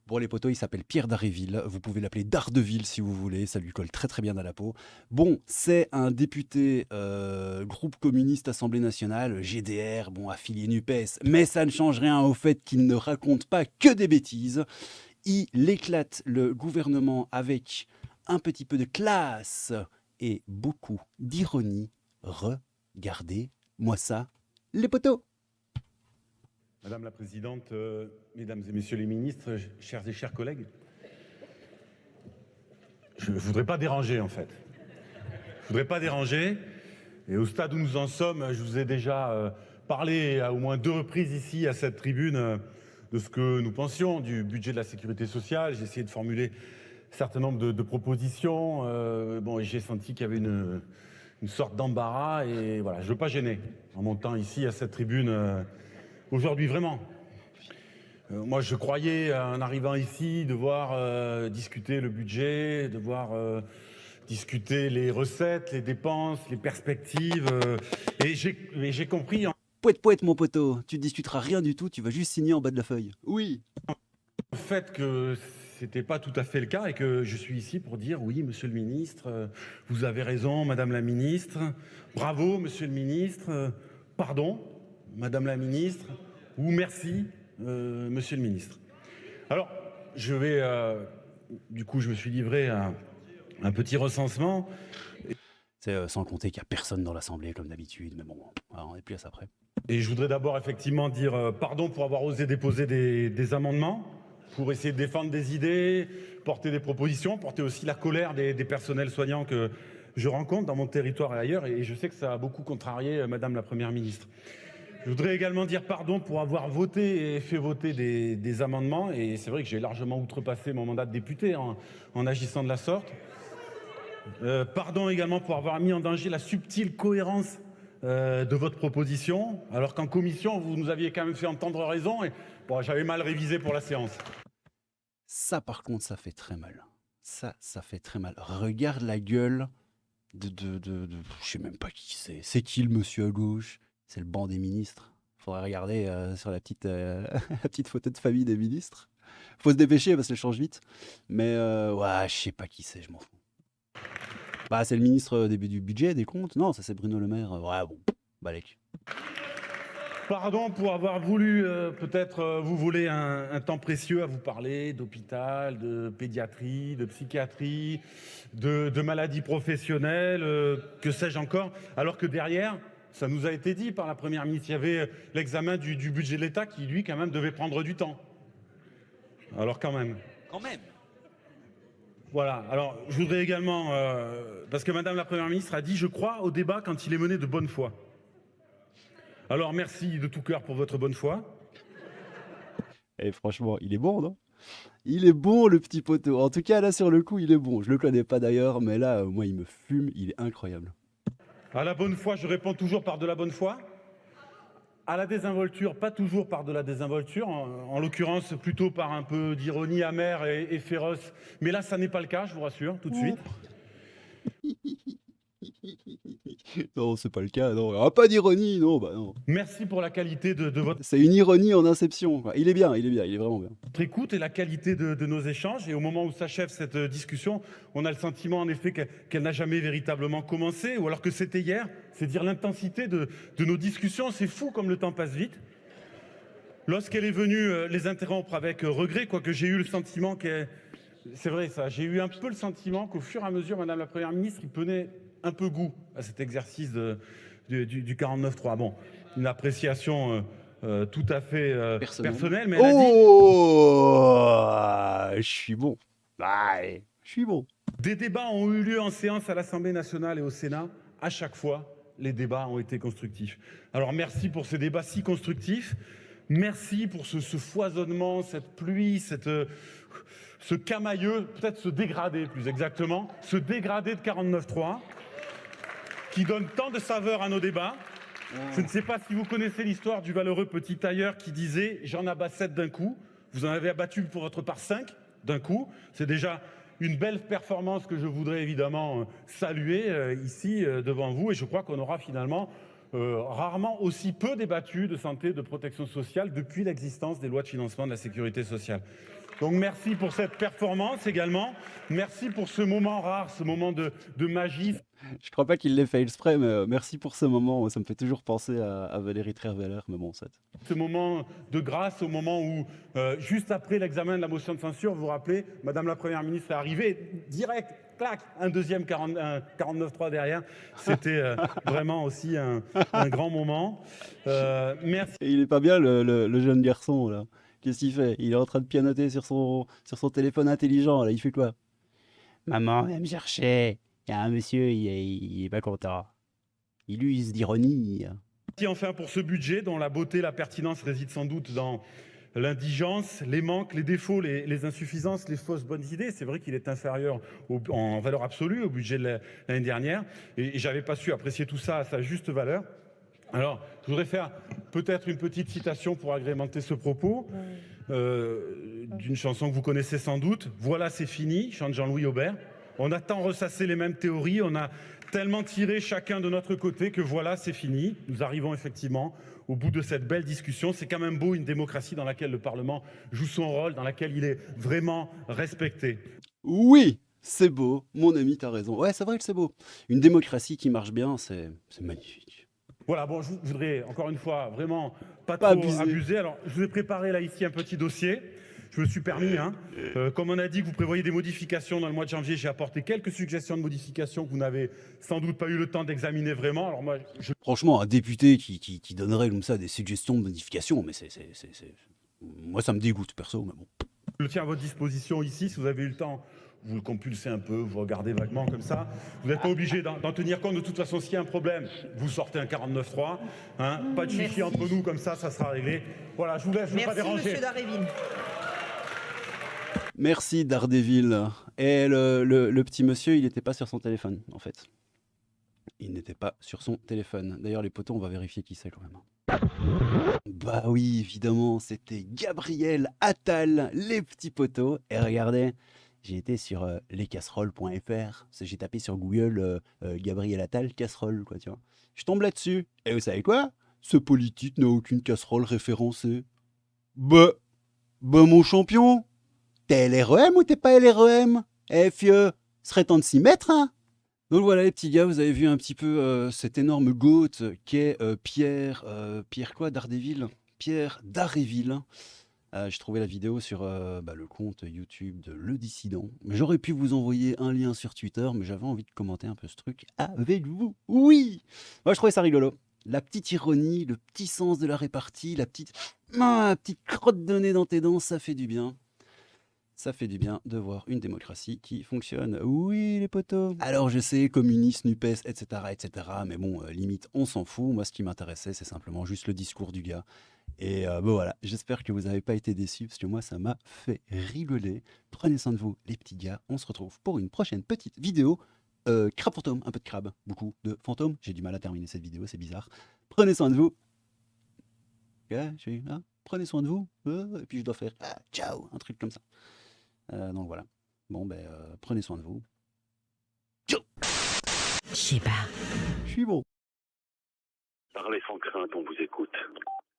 Bon, les potos, il s'appelle Pierre Daréville. Vous pouvez l'appeler Dardeville si vous voulez. Ça lui colle très très bien à la peau. Bon, c'est un député groupe communiste Assemblée nationale, GDR, bon, affilié NUPES. Mais ça ne change rien au fait qu'il ne raconte pas que des bêtises. Il éclate le gouvernement avec un petit peu de classe et beaucoup d'ironie. Regardez-moi ça, les potos. Madame la Présidente, Mesdames et Messieurs les ministres, chers et chers collègues, je ne voudrais pas déranger en fait. Je ne voudrais pas déranger. Et au stade où nous en sommes, je vous ai déjà parlé à au moins 2 reprises ici à cette tribune de ce que nous pensions du budget de la sécurité sociale. J'ai essayé de formuler un certain nombre de propositions. Bon, et j'ai senti qu'il y avait une sorte d'embarras. Et voilà, je ne veux pas gêner en montant ici à cette tribune aujourd'hui, vraiment. Moi, je croyais, en arrivant ici, devoir discuter le budget, devoir discuter les recettes, les dépenses, les perspectives. Et j'ai compris Poète, poète, mon poteau, tu ne discuteras rien du tout, tu vas juste signer en bas de la feuille. Oui. en fait que c'était pas tout à fait le cas et que je suis ici pour dire oui, monsieur le ministre, vous avez raison, madame la ministre, bravo, monsieur le ministre, pardon, madame la ministre, ou merci, monsieur le ministre. Alors, du coup, je me suis livré à un petit recensement. C'est sans compter qu'il n'y a personne dans l'Assemblée comme d'habitude, mais bon, on est plus à ça après. Et je voudrais d'abord effectivement dire pardon pour avoir osé déposer des amendements, pour essayer de défendre des idées, porter des propositions, porter aussi la colère des personnels soignants que je rencontre dans mon territoire et ailleurs. Et je sais que ça a beaucoup contrarié Madame la Première ministre. Je voudrais également dire pardon pour avoir voté et fait voter des amendements. Et c'est vrai que j'ai largement outrepassé mon mandat de député en agissant de la sorte. Pardon également pour avoir mis en danger la subtile cohérence de votre proposition, alors qu'en commission, vous nous aviez quand même fait entendre raison. Et bon, j'avais mal révisé pour la séance. Ça, par contre, ça fait très mal. Ça fait très mal. Regarde la gueule je sais même pas qui c'est. C'est qui le monsieur à gauche? C'est le banc des ministres. Faudrait regarder sur la petite, la petite photo de famille des ministres. Faut se dépêcher parce qu'elle change vite. Mais ouais, je sais pas qui c'est, je m'en fous. Bah, c'est le ministre du budget, des comptes. Non, ça c'est Bruno Le Maire. Ouais, bon, balèque. Pardon pour avoir voulu, peut-être, vous voler un temps précieux à vous parler d'hôpital, de pédiatrie, de psychiatrie, de maladies professionnelles, que sais-je encore, alors que derrière, ça nous a été dit par la Première ministre, il y avait l'examen du budget de l'État qui, lui, quand même, devait prendre du temps. Alors quand même. Quand même. Voilà, alors je voudrais également, parce que Madame la Première ministre a dit, je crois au débat quand il est mené de bonne foi. Alors merci de tout cœur pour votre bonne foi. Et franchement, il est bon, non? Il est bon, le petit poteau. En tout cas, là, sur le coup, il est bon. Je le connais pas d'ailleurs, mais là, moi, il me fume. Il est incroyable. À la bonne foi, je réponds toujours par de la bonne foi. À la désinvolture, pas toujours par de la désinvolture, en l'occurrence plutôt par un peu d'ironie amère et féroce. Mais là, ça n'est pas le cas, je vous rassure, tout de suite. Non, c'est pas le cas, non. Ah, pas d'ironie, non, bah non. Merci pour la qualité de votre C'est une ironie en inception, quoi. Il est bien, il est vraiment bien. écoute et la qualité de nos échanges. Et au moment où s'achève cette discussion, on a le sentiment en effet qu'elle n'a jamais véritablement commencé, ou alors que c'était hier. C'est dire l'intensité de nos discussions. C'est fou comme le temps passe vite. Lorsqu'elle est venue les interrompre avec regret, quoique j'ai eu le sentiment qu'elle... C'est vrai ça, j'ai eu un peu le sentiment qu'au fur et à mesure, Madame la Première ministre, il prenait un peu goût à cet exercice du 49.3. Bon, une appréciation tout à fait personnelle, mais elle a dit... Oh, je suis bon. Ouais, je suis bon. Des débats ont eu lieu en séance à l'Assemblée nationale et au Sénat. À chaque fois, les débats ont été constructifs. Alors merci pour ces débats si constructifs. Merci pour ce foisonnement, cette pluie, ce camailleux, peut-être ce dégradé plus exactement, ce dégradé de 49.3 qui donne tant de saveur à nos débats. Je ne sais pas si vous connaissez l'histoire du valeureux petit tailleur qui disait « j'en abats 7 d'un coup ». Vous en avez abattu pour votre part 5 d'un coup. C'est déjà une belle performance que je voudrais évidemment saluer ici devant vous. Et je crois qu'on aura finalement rarement aussi peu débattu de santé, de protection sociale depuis l'existence des lois de financement de la sécurité sociale. Donc merci pour cette performance également. Merci pour ce moment rare, ce moment de magie. Je crois pas qu'il l'ait fait exprès, mais merci pour ce moment. Ça me fait toujours penser à Valérie Trierweiler, mais bon, ça. Ce moment de grâce, au moment où, juste après l'examen de la motion de censure, vous vous rappelez, Madame la Première ministre est arrivée, direct, clac, un deuxième 49.3 derrière. C'était vraiment aussi un grand moment. Merci. Et il est pas bien, le jeune garçon, là. Qu'est-ce qu'il fait? Il est en train de pianoter sur son téléphone intelligent, là. Il fait quoi? Maman, viens me chercher. Il y a un monsieur, il est pas content. Il use d'ironie. Merci enfin pour ce budget dont la beauté, la pertinence réside sans doute dans l'indigence, les manques, les défauts, les insuffisances, les fausses bonnes idées. C'est vrai qu'il est inférieur en valeur absolue au budget de l'année dernière. Et j'avais pas su apprécier tout ça à sa juste valeur. Alors, je voudrais faire peut-être une petite citation pour agrémenter ce propos, d'une chanson que vous connaissez sans doute. « Voilà, c'est fini », chante Jean-Louis Aubert. On a tant ressassé les mêmes théories, on a tellement tiré chacun de notre côté que voilà, c'est fini. Nous arrivons effectivement au bout de cette belle discussion. C'est quand même beau, une démocratie dans laquelle le Parlement joue son rôle, dans laquelle il est vraiment respecté. Oui, c'est beau, mon ami, t'as raison. Ouais, c'est vrai que c'est beau. Une démocratie qui marche bien, c'est magnifique. Voilà, bon, je voudrais encore une fois vraiment pas trop abuser. Alors, je vous ai préparé là ici un petit dossier. Je me suis permis, comme on a dit que vous prévoyez des modifications dans le mois de janvier, j'ai apporté quelques suggestions de modifications que vous n'avez sans doute pas eu le temps d'examiner vraiment. Alors moi, Franchement, un député qui donnerait comme ça des suggestions de modifications, mais moi ça me dégoûte perso, mais bon. Je le tiens à votre disposition ici, si vous avez eu le temps, vous le compulsez un peu, vous regardez vaguement comme ça. Vous n'êtes pas obligé d'en tenir compte. De toute façon, s'il y a un problème, vous sortez un 49.3. Pas de chichi entre nous, comme ça sera réglé. Voilà, je vous laisse, je ne veux pas déranger. Merci, monsieur Daréville. Merci Daredevil. Et le petit monsieur, il n'était pas sur son téléphone, en fait. Il n'était pas sur son téléphone. D'ailleurs, les potos, on va vérifier qui c'est quand même. Bah oui, évidemment, c'était Gabriel Attal, les petits potos. Et regardez, j'ai été sur lescasseroles.fr. J'ai tapé sur Google Gabriel Attal, casserole, quoi, tu vois. Je tombe là-dessus. Et vous savez quoi? Ce politique n'a aucune casserole référencée. Bah mon champion, t'es LREM ou t'es pas LREM? Eh fieu, serait temps de s'y mettre, hein? Donc voilà les petits gars, vous avez vu un petit peu cet énorme goat qu'est Pierre quoi, Daredevil? Pierre Daréville. J'ai trouvé la vidéo sur le compte YouTube de Le Dissident. J'aurais pu vous envoyer un lien sur Twitter, mais j'avais envie de commenter un peu ce truc avec vous. Oui! Moi je trouvais ça rigolo. La petite ironie, le petit sens de la répartie, la petite crotte de nez dans tes dents, ça fait du bien. Ça fait du bien de voir une démocratie qui fonctionne. Oui, les potos. Alors, je sais, communistes, NUPES, etc., etc., mais bon, limite, on s'en fout. Moi, ce qui m'intéressait, c'est simplement juste le discours du gars. Et voilà, j'espère que vous n'avez pas été déçus, parce que moi, ça m'a fait rigoler. Prenez soin de vous, les petits gars. On se retrouve pour une prochaine petite vidéo. Crabe fantôme, un peu de crabe, beaucoup de fantômes. J'ai du mal à terminer cette vidéo, c'est bizarre. Prenez soin de vous. Ouais, je suis là. Prenez soin de vous. Et puis, je dois faire ciao, un truc comme ça. Donc voilà. Bon, prenez soin de vous. Ciao. Je sais pas. Je suis bon. Parlez sans crainte, on vous écoute.